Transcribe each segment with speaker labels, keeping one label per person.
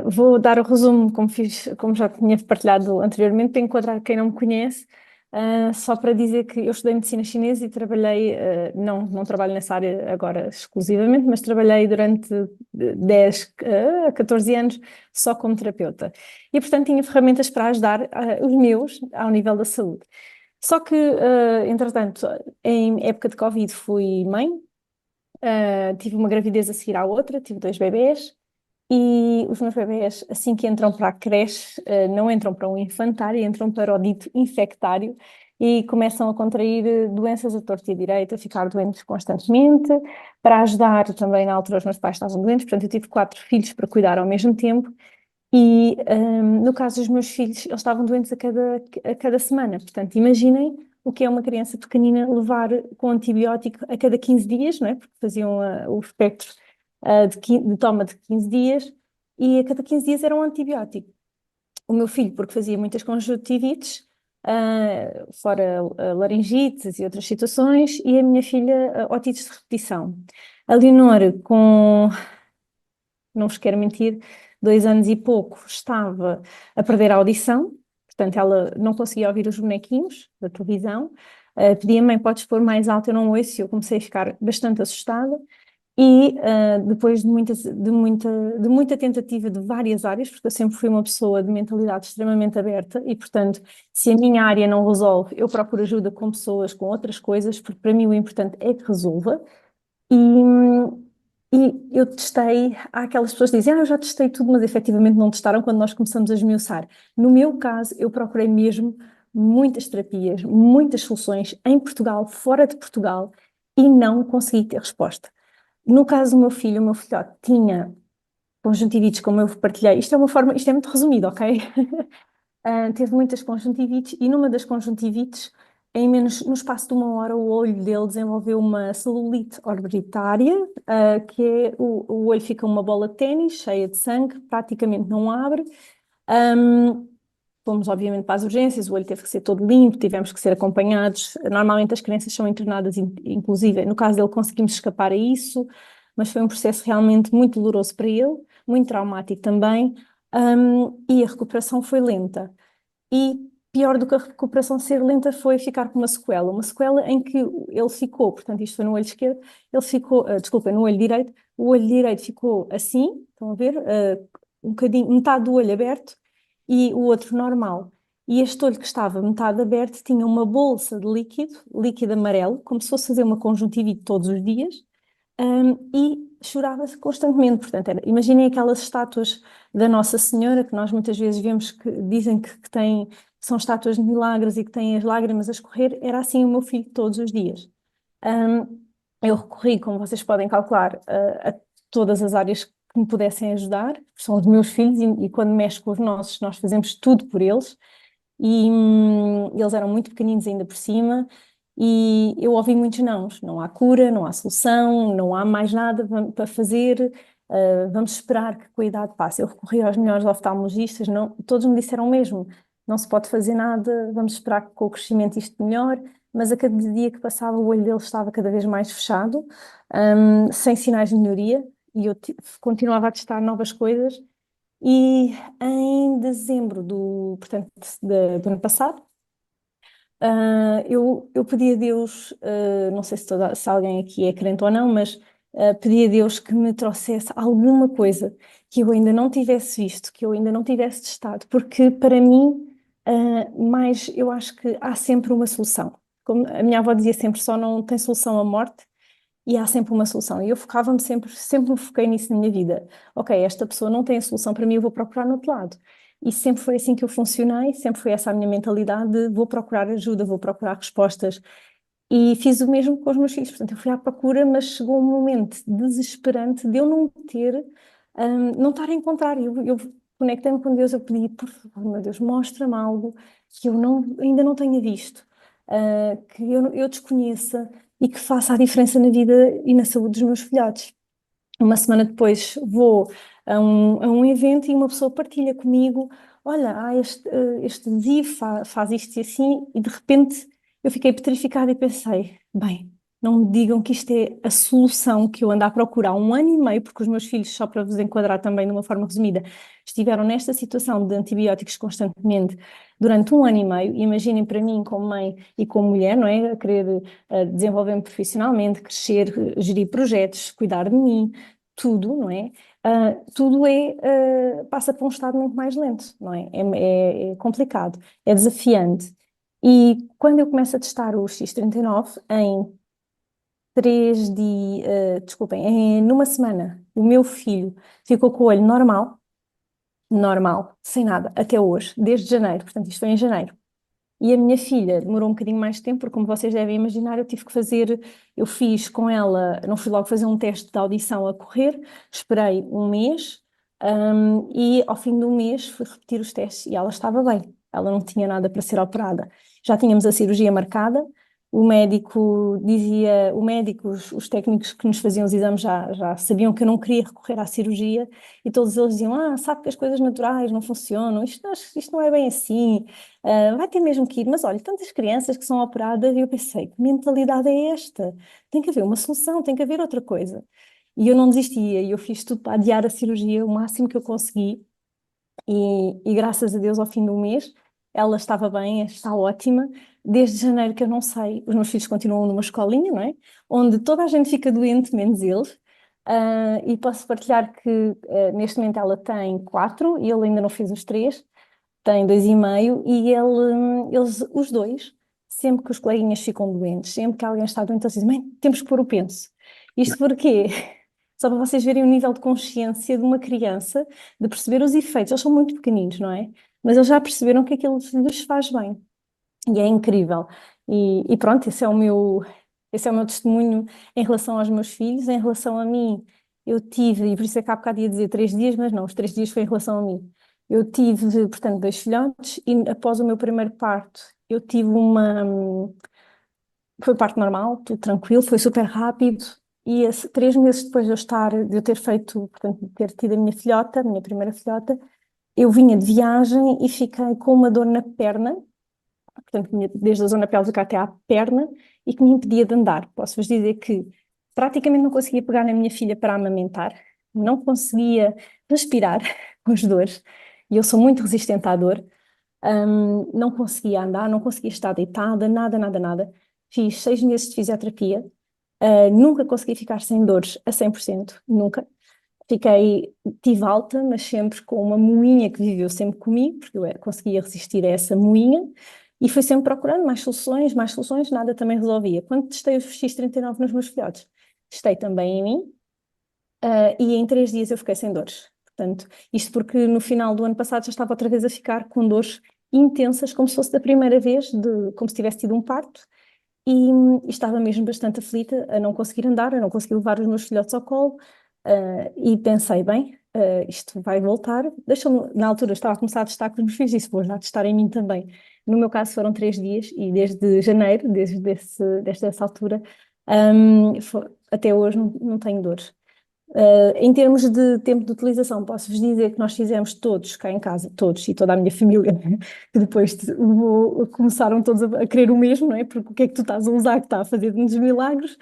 Speaker 1: Vou dar o resumo, como fiz, como já tinha partilhado anteriormente, para enquadrar quem não me conhece, só para dizer que eu estudei medicina chinesa e trabalhei, não trabalho nessa área agora exclusivamente, mas trabalhei durante 10 a 14 anos só como terapeuta. E, portanto, tinha ferramentas para ajudar os meus ao nível da saúde. Só que, entretanto, em época de Covid fui mãe, tive uma gravidez a seguir à outra, tive dois bebés. E os meus bebés, assim que entram para a creche, não entram para um infantário, entram para o dito infectário e começam a contrair doenças à torta e à direita, a ficar doentes constantemente. Para ajudar também, na altura, os meus pais estavam doentes, portanto, eu tive quatro filhos para cuidar ao mesmo tempo. E no caso dos meus filhos, eles estavam doentes a cada semana. Portanto, imaginem o que é uma criança pequenina levar com antibiótico a cada 15 dias, não é? Porque faziam o espectro de toma de 15 dias e a cada 15 dias era um antibiótico. O meu filho, porque fazia muitas conjuntivites, fora laringites e outras situações, e a minha filha, otites de repetição. A Leonor, com, não vos quero mentir, 2 anos e pouco, estava a perder a audição, portanto ela não conseguia ouvir os bonequinhos da televisão. Pedia, mãe, podes pôr mais alto, eu não ouço, e eu comecei a ficar bastante assustada. E depois de muita tentativa de várias áreas, porque eu sempre fui uma pessoa de mentalidade extremamente aberta e, portanto, se a minha área não resolve, eu procuro ajuda com pessoas, com outras coisas, porque para mim o importante é que resolva. E, e eu testei, há aquelas pessoas que dizem, eu já testei tudo, mas efetivamente não testaram quando nós começamos a esmiuçar. No meu caso, eu procurei mesmo muitas terapias, muitas soluções em Portugal, fora de Portugal, e não consegui ter resposta. No caso do meu filho, o meu filhote tinha conjuntivites, como eu partilhei. Isto é muito resumido, ok? Teve muitas conjuntivites e numa das conjuntivites, no espaço de 1 hora, o olho dele desenvolveu uma celulite orbitária, que é o olho fica uma bola de ténis, cheia de sangue, praticamente não abre. Um, Fomos, obviamente, para as urgências, o olho teve que ser todo limpo, tivemos que ser acompanhados. Normalmente as crianças são internadas, inclusive, no caso dele, conseguimos escapar a isso, mas foi um processo realmente muito doloroso para ele, muito traumático também, e a recuperação foi lenta. E pior do que a recuperação ser lenta foi ficar com uma sequela em que ele ficou, portanto, isto foi no olho esquerdo, ele ficou, desculpa, no olho direito, o olho direito ficou assim, estão a ver, um bocadinho, metade do olho aberto e o outro normal. E este olho que estava metade aberto tinha uma bolsa de líquido amarelo, como se fosse fazer uma conjuntivite todos os dias, e chorava-se constantemente. Portanto, imaginem aquelas estátuas da Nossa Senhora, que nós muitas vezes vemos que dizem que são estátuas de milagres e que têm as lágrimas a escorrer. Era assim o meu filho todos os dias. Um, eu recorri, como vocês podem calcular, a todas as áreas que me pudessem ajudar, que são os meus filhos, e quando mexo com os nossos, nós fazemos tudo por eles. E eles eram muito pequeninos ainda por cima, e eu ouvi muitos nãos. Não há cura, não há solução, não há mais nada para fazer, vamos esperar que a idade passe. Eu recorri aos melhores oftalmologistas, não, todos me disseram o mesmo, não se pode fazer nada, vamos esperar que com o crescimento isto melhore, mas a cada dia que passava o olho dele estava cada vez mais fechado, sem sinais de melhoria, e eu continuava a testar novas coisas, e em dezembro portanto, do ano passado, eu pedi a Deus, não sei se alguém aqui é crente ou não, mas pedi a Deus que me trouxesse alguma coisa que eu ainda não tivesse visto, que eu ainda não tivesse testado, porque para mim, mais eu acho que há sempre uma solução. Como a minha avó dizia sempre, só não tem solução a morte, e há sempre uma solução. E eu focava-me sempre me foquei nisso na minha vida. Ok, esta pessoa não tem a solução para mim, eu vou procurar no outro lado. E sempre foi assim que eu funcionei, sempre foi essa a minha mentalidade de vou procurar ajuda, vou procurar respostas. E fiz o mesmo com os meus filhos. Portanto, eu fui à procura, mas chegou um momento desesperante de eu não ter, não estar a encontrar. Eu conectei-me com Deus, eu pedi, por favor, meu Deus, mostra-me algo que eu ainda não tenha visto, que eu desconheça e que faça a diferença na vida e na saúde dos meus filhotes. Uma semana depois vou a um evento e uma pessoa partilha comigo, olha, este Ziv faz isto e assim, e de repente eu fiquei petrificada e pensei, bem, Não me digam que isto é a solução que eu ando a procurar há um ano e meio, porque os meus filhos, só para vos enquadrar também de uma forma resumida, estiveram nesta situação de antibióticos constantemente durante um ano e meio. Imaginem para mim, como mãe e como mulher, não é? A querer desenvolver-me profissionalmente, crescer, gerir projetos, cuidar de mim, tudo, não é? Tudo passa por um estado muito mais lento, não é? É complicado, é desafiante. E quando eu começo a testar o X39, numa semana, o meu filho ficou com o olho normal, normal, sem nada, até hoje, desde janeiro, portanto isto foi em janeiro. E a minha filha demorou um bocadinho mais de tempo, porque como vocês devem imaginar, eu fiz com ela, não fui logo fazer um teste de audição a correr, esperei um mês, e ao fim do mês fui repetir os testes e ela estava bem, ela não tinha nada para ser operada. Já tínhamos a cirurgia marcada, os técnicos que nos faziam os exames já sabiam que eu não queria recorrer à cirurgia e todos eles diziam, sabe que as coisas naturais não funcionam, isto não é bem assim. Vai ter mesmo que ir, mas olha, tantas crianças que são operadas, e eu pensei, que mentalidade é esta? Tem que haver uma solução, tem que haver outra coisa. E eu não desistia, e eu fiz tudo para adiar a cirurgia o máximo que eu consegui, e graças a Deus, ao fim do mês, ela estava bem, está ótima. Desde janeiro que eu não sei, os meus filhos continuam numa escolinha, não é? Onde toda a gente fica doente, menos eles. E posso partilhar que neste momento ela tem 4 e ele ainda não fez os 3, tem 2,5 e eles, os dois, sempre que os coleguinhas ficam doentes, sempre que alguém está doente, eles dizem, mãe, temos que pôr o penso. Isto porquê? Só para vocês verem o nível de consciência de uma criança, de perceber os efeitos. Eles são muito pequeninos, não é? Mas eles já perceberam que aquilo lhes faz bem. E é incrível. E pronto, esse é o meu testemunho em relação aos meus filhos. Em relação a mim, eu tive, e por isso é que há bocado ia dizer 3 dias, mas não, os 3 dias foi em relação a mim. Eu tive, portanto, 2 filhotes e após o meu primeiro parto, eu tive foi parto normal, tudo tranquilo, foi super rápido. E 3 meses depois de eu ter feito, portanto, de ter tido a minha filhota, a minha primeira filhota, eu vinha de viagem e fiquei com uma dor na perna, portanto, desde a zona pélvica até à perna, e que me impedia de andar. Posso-vos dizer que praticamente não conseguia pegar na minha filha para amamentar, não conseguia respirar com as dores, e eu sou muito resistente à dor. Não conseguia andar, não conseguia estar deitada, nada, nada, nada. Fiz 6 meses de fisioterapia, nunca consegui ficar sem dores a 100%, nunca. Tive alta, mas sempre com uma moinha que viveu sempre comigo, porque eu conseguia resistir a essa moinha, e fui sempre procurando mais soluções, nada também resolvia. Quando testei o X39 nos meus filhotes, testei também em mim, e em 3 dias eu fiquei sem dores. Portanto, isto porque no final do ano passado já estava outra vez a ficar com dores intensas, como se fosse da primeira vez, como se tivesse tido um parto, e estava mesmo bastante aflita a não conseguir andar, a não conseguir levar os meus filhotes ao colo, e pensei, bem, isto vai voltar. Na altura estava a começar a testar com os meus filhos, disse, vou já testar em mim também. No meu caso foram 3 dias, e desde janeiro, desde essa altura, até hoje não tenho dores. Em termos de tempo de utilização, posso-vos dizer que nós fizemos todos cá em casa, todos e toda a minha família, que depois começaram todos a querer o mesmo, não é? Porque o que é que tu estás a usar que está a fazer-nos milagres?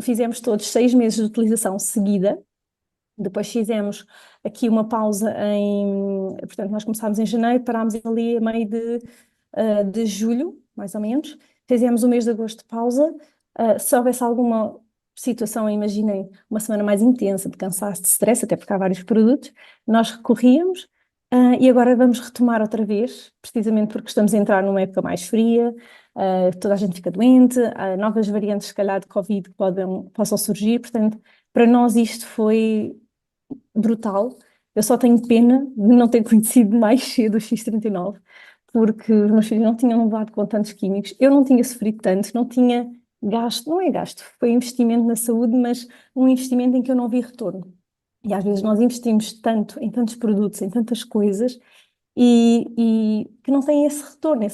Speaker 1: Fizemos todos 6 meses de utilização seguida, depois fizemos aqui uma pausa portanto, nós começámos em janeiro, parámos ali a meio de julho, mais ou menos. Fizemos o mês de agosto de pausa. Se houvesse alguma situação, imaginem, uma semana mais intensa de cansaço, de stress, até porque há vários produtos, nós recorríamos. E agora vamos retomar outra vez, precisamente porque estamos a entrar numa época mais fria, toda a gente fica doente, há novas variantes, se calhar, de Covid que possam surgir, portanto, para nós isto foi brutal. Eu só tenho pena de não ter conhecido mais cedo o X39, porque os meus filhos não tinham levado com tantos químicos, eu não tinha sofrido tanto, não tinha gasto, não é gasto, foi investimento na saúde, mas um investimento em que eu não vi retorno. E às vezes nós investimos tanto em tantos produtos, em tantas coisas, e que não têm esse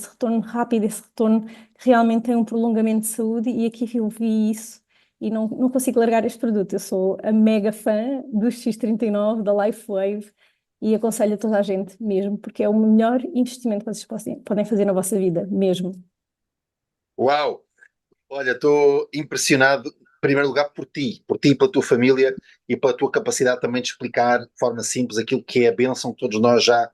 Speaker 1: retorno rápido, esse retorno que realmente tem um prolongamento de saúde, e aqui eu vi isso e não consigo largar este produto. Eu sou a mega fã do X39, da LifeWave, e aconselho a toda a gente mesmo, porque é o melhor investimento que vocês podem fazer na vossa vida, mesmo.
Speaker 2: Uau! Olha, estou impressionado, em primeiro lugar, por ti e pela tua família e pela tua capacidade também de explicar de forma simples aquilo que é a bênção que todos nós já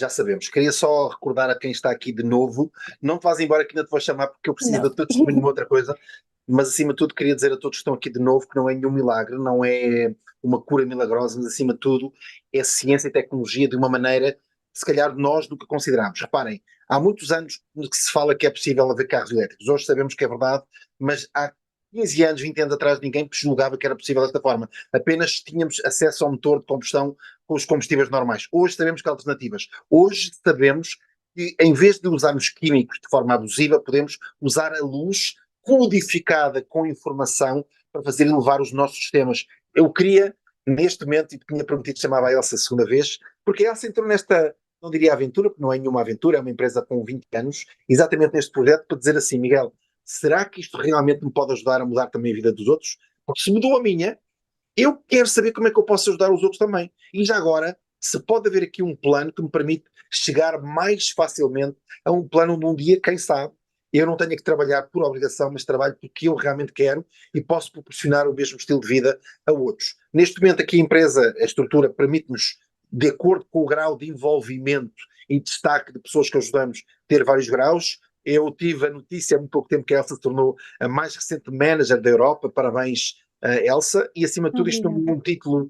Speaker 2: sabemos. Queria só recordar a quem está aqui de novo, não te vás embora que ainda te vou chamar porque eu preciso
Speaker 1: Não.
Speaker 2: da tua testemunho de uma outra coisa, mas acima de tudo queria dizer a todos que estão aqui de novo que não é nenhum milagre, não é uma cura milagrosa, mas acima de tudo é ciência e tecnologia de uma maneira se calhar nós nunca consideramos. Reparem, há muitos anos que se fala que é possível haver carros elétricos, hoje sabemos que é verdade, mas há 15 anos, 20 anos atrás, ninguém julgava que era possível desta forma. Apenas tínhamos acesso ao motor de combustão com os combustíveis normais. Hoje sabemos que há alternativas. Hoje sabemos que, em vez de usarmos químicos de forma abusiva, podemos usar a luz codificada com informação para fazer elevar os nossos sistemas. Eu queria, neste momento, e tinha prometido que chamava a Elsa a segunda vez, porque a Elsa entrou nesta, não diria aventura, porque não é nenhuma aventura, é uma empresa com 20 anos, exatamente neste projeto, para dizer assim, Miguel, será que isto realmente me pode ajudar a mudar também a vida dos outros? Porque se mudou a minha, eu quero saber como é que eu posso ajudar os outros também. E já agora, se pode haver aqui um plano que me permite chegar mais facilmente a um plano onde um dia, quem sabe, eu não tenha que trabalhar por obrigação, mas trabalho porque eu realmente quero e posso proporcionar o mesmo estilo de vida a outros. Neste momento aqui a empresa, a estrutura permite-nos, de acordo com o grau de envolvimento e destaque de pessoas que ajudamos, ter vários graus. Eu tive a notícia há muito pouco tempo que a Elsa se tornou a mais recente manager da Europa. Parabéns, Elsa. E acima de tudo, isto não é
Speaker 1: Obrigada.
Speaker 2: um título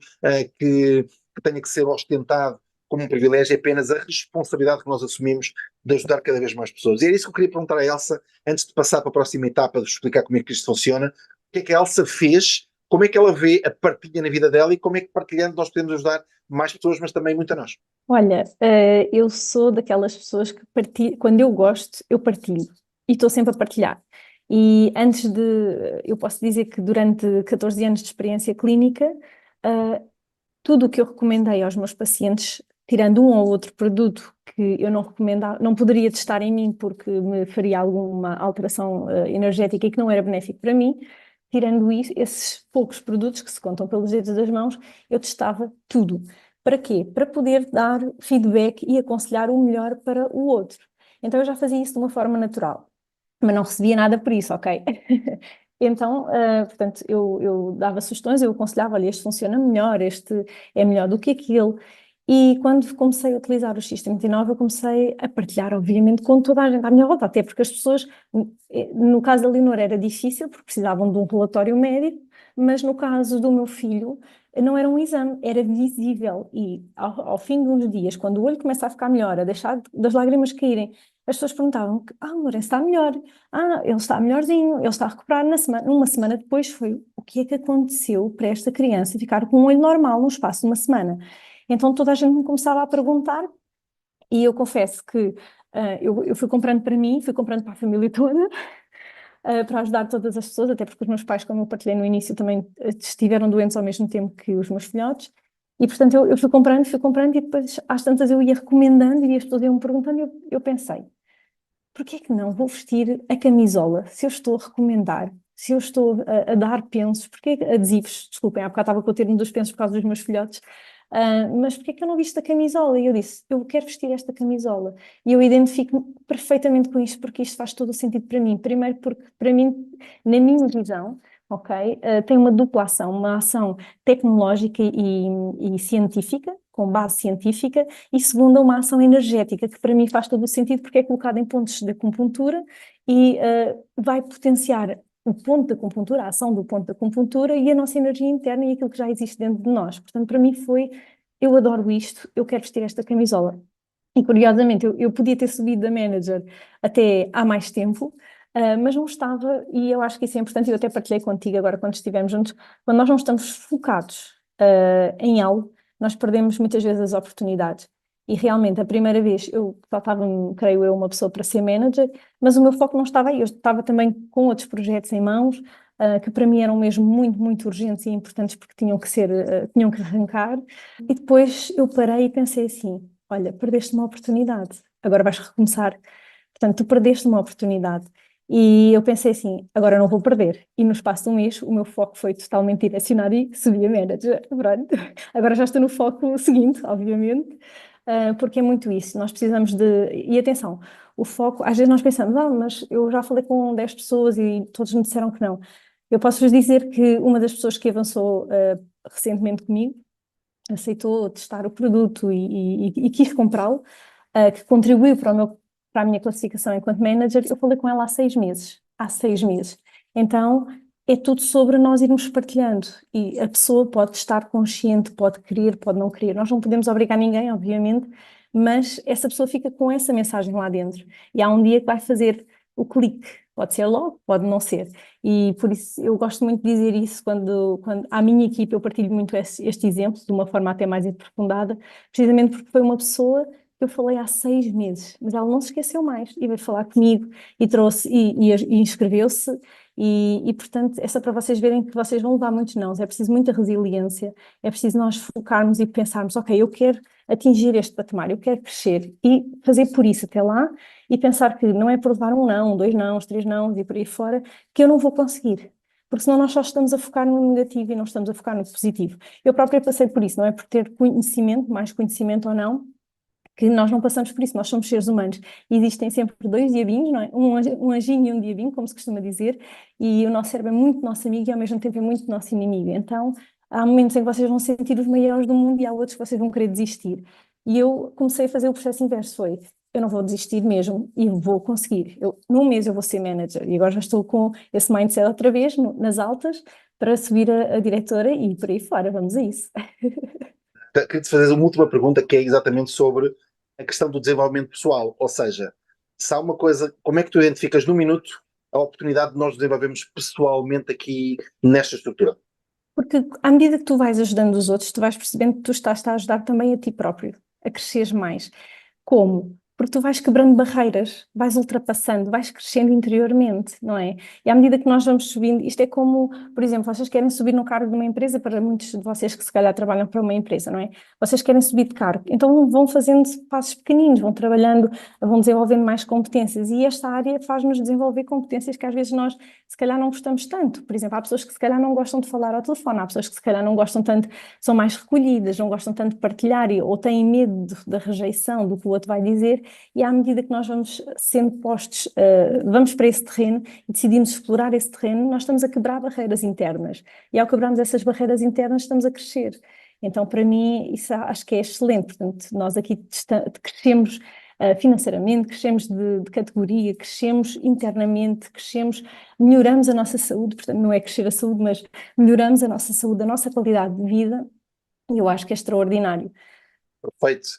Speaker 2: que tenha que ser ostentado como um privilégio, é apenas a responsabilidade que nós assumimos de ajudar cada vez mais pessoas. E era isso que eu queria perguntar à Elsa, antes de passar para a próxima etapa, de explicar como é que isto funciona. O que é que a Elsa fez, como é que ela vê a partilha na vida dela e como é que partilhando nós podemos ajudar mais pessoas, mas também muito a nós.
Speaker 1: Olha, eu sou daquelas pessoas que partilho, quando eu gosto, eu partilho e estou sempre a partilhar. E antes de, eu posso dizer que durante 14 anos de experiência clínica, eh, tudo o que eu recomendei aos meus pacientes, tirando um ou outro produto que eu não recomendava, não poderia testar em mim porque me faria alguma alteração energética e que não era benéfico para mim, tirando isso, esses poucos produtos que se contam pelos dedos das mãos, eu testava tudo. Para quê? Para poder dar feedback e aconselhar o melhor para o outro. Então eu já fazia isso de uma forma natural, mas não recebia nada por isso, ok? Então, portanto, eu dava sugestões, eu aconselhava, olha, este funciona melhor, este é melhor do que aquele. E quando comecei a utilizar o X39, eu comecei a partilhar, obviamente, com toda a gente à minha volta, até porque as pessoas, no caso da Leonor era difícil, porque precisavam de um relatório médico, mas no caso do meu filho, não era um exame, era visível. E ao fim de uns dias, quando o olho começa a ficar melhor, a deixar das lágrimas caírem, as pessoas perguntavam, Lourenço está melhor. Ele está melhorzinho, ele está a recuperar na semana. Uma semana depois foi o que é que aconteceu para esta criança ficar com um olho normal no espaço de uma semana. Então toda a gente me começava a perguntar e eu confesso que eu fui comprando para mim, fui comprando para a família toda, para ajudar todas as pessoas, até porque os meus pais, como eu partilhei no início, também estiveram doentes ao mesmo tempo que os meus filhotes. E portanto eu fui comprando e depois às tantas eu ia recomendando e as pessoas iam me perguntando e eu pensei, porquê que não vou vestir a camisola se eu estou a recomendar, se eu estou a dar pensos, porquê adesivos, desculpem, há bocado estava com o termo dos pensos por causa dos meus filhotes, mas porquê que eu não visto a camisola? E eu disse, eu quero vestir esta camisola. E eu identifico-me perfeitamente com isto, porque isto faz todo o sentido para mim. Primeiro porque, para mim, na minha visão, ok, tem uma dupla ação, uma ação tecnológica e científica, com base científica, e segunda, uma ação energética, que para mim faz todo o sentido porque é colocada em pontos de acupuntura e vai potenciar o ponto da acupuntura, a ação do ponto da acupuntura e a nossa energia interna e aquilo que já existe dentro de nós. Portanto, para mim foi, eu adoro isto, eu quero vestir esta camisola. E curiosamente, eu podia ter subido da manager até há mais tempo, mas não estava, e eu acho que isso é importante, e eu até partilhei contigo agora quando estivemos juntos, quando nós não estamos focados, em algo, nós perdemos muitas vezes as oportunidades. E realmente, a primeira vez, eu faltava-me, creio eu, uma pessoa para ser manager, mas o meu foco não estava aí, eu estava também com outros projetos em mãos, que para mim eram mesmo muito, muito urgentes e importantes porque tinham que ser, tinham que arrancar. E depois eu parei e pensei assim, olha, perdeste uma oportunidade, agora vais recomeçar. Portanto, tu perdeste uma oportunidade. E eu pensei assim, agora não vou perder. E no espaço de um mês, o meu foco foi totalmente direcionado e subi a manager. Pronto. Agora já estou no foco seguinte, obviamente. porque é muito isso. Nós precisamos de. E atenção, o foco, às vezes nós pensamos, mas eu já falei com 10 pessoas e todos me disseram que não. Eu posso-vos dizer que uma das pessoas que avançou recentemente comigo aceitou testar o produto e quis comprá-lo, que contribuiu para a minha classificação enquanto manager. Eu falei com ela há 6 meses. Há 6 meses. Então, é tudo sobre nós irmos partilhando. E a pessoa pode estar consciente, pode querer, pode não querer. Nós não podemos obrigar ninguém, obviamente, mas essa pessoa fica com essa mensagem lá dentro. E há um dia que vai fazer o clique. Pode ser logo, pode não ser. E por isso eu gosto muito de dizer isso quando à minha equipe eu partilho muito este exemplo, de uma forma até mais aprofundada, precisamente porque foi uma pessoa que eu falei há 6 meses, mas ela não se esqueceu mais e veio falar comigo e trouxe e inscreveu-se portanto é só para vocês verem que vocês vão levar muitos nãos, é preciso muita resiliência, é preciso nós focarmos e pensarmos, ok, eu quero atingir este patamar, eu quero crescer e fazer por isso até lá e pensar que não é por levar um não, dois nãos, três nãos e por aí fora que eu não vou conseguir. Porque senão nós só estamos a focar no negativo e não estamos a focar no positivo. Eu própria passei por isso, não é por ter conhecimento, mais conhecimento ou não, que nós não passamos por isso, nós somos seres humanos. E existem sempre dois diabinhos, não é? Um anjinho e um diabinho, como se costuma dizer, e o nosso cérebro é muito nosso amigo e ao mesmo tempo é muito nosso inimigo. Então, há momentos em que vocês vão sentir os maiores do mundo e há outros que vocês vão querer desistir. E eu comecei a fazer o processo inverso, foi, eu não vou desistir mesmo e vou conseguir. Num mês eu vou ser manager e agora já estou com esse mindset outra vez, nas altas, para subir a diretora e por aí fora, vamos a isso.
Speaker 2: Queria-te fazer uma última pergunta que é exatamente sobre a questão do desenvolvimento pessoal, ou seja, se há uma coisa, como é que tu identificas num minuto a oportunidade de nós desenvolvermos pessoalmente aqui nesta estrutura?
Speaker 1: Porque à medida que tu vais ajudando os outros, tu vais percebendo que tu estás a ajudar também a ti próprio, a cresceres mais. Como? Porque tu vais quebrando barreiras, vais ultrapassando, vais crescendo interiormente, não é? E à medida que nós vamos subindo, isto é como, por exemplo, vocês querem subir no cargo de uma empresa, para muitos de vocês que se calhar trabalham para uma empresa, não é? Vocês querem subir de cargo, então vão fazendo passos pequeninos, vão trabalhando, vão desenvolvendo mais competências e esta área faz-nos desenvolver competências que às vezes nós se calhar não gostamos tanto. Por exemplo, há pessoas que se calhar não gostam de falar ao telefone, há pessoas que se calhar não gostam tanto, são mais recolhidas, não gostam tanto de partilhar ou têm medo da rejeição do que o outro vai dizer, e à medida que nós vamos sendo postos, vamos para esse terreno e decidimos explorar esse terreno, nós estamos a quebrar barreiras internas. E ao quebrarmos essas barreiras internas, estamos a crescer. Então, para mim, isso acho que é excelente. Portanto, nós aqui crescemos financeiramente, crescemos de categoria, crescemos internamente, crescemos, melhoramos a nossa saúde, portanto, não é crescer a saúde, mas melhoramos a nossa saúde, a nossa qualidade de vida, e eu acho que é extraordinário.
Speaker 2: Perfeito.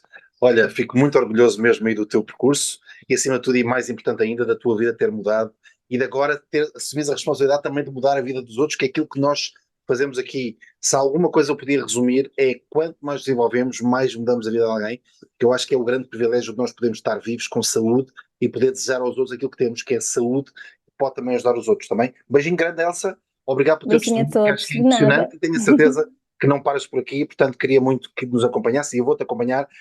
Speaker 2: Olha, fico muito orgulhoso mesmo aí do teu percurso e, acima de tudo, e mais importante ainda, da tua vida ter mudado e de agora ter assumido a responsabilidade também de mudar a vida dos outros, que é aquilo que nós fazemos aqui. Se há alguma coisa eu podia resumir, é quanto mais desenvolvemos, mais mudamos a vida de alguém, que eu acho que é o grande privilégio de nós podermos estar vivos com saúde e poder desejar aos outros aquilo que temos, que é saúde, que pode também ajudar os outros também. Beijinho grande, Elsa. Obrigado pelo teu
Speaker 1: Beijinho a
Speaker 2: testemunho, que acho
Speaker 1: todos,
Speaker 2: que é
Speaker 1: de nada.
Speaker 2: impressionante e tenho a certeza que não paras por aqui, portanto queria muito que nos acompanhasse e eu vou-te acompanhar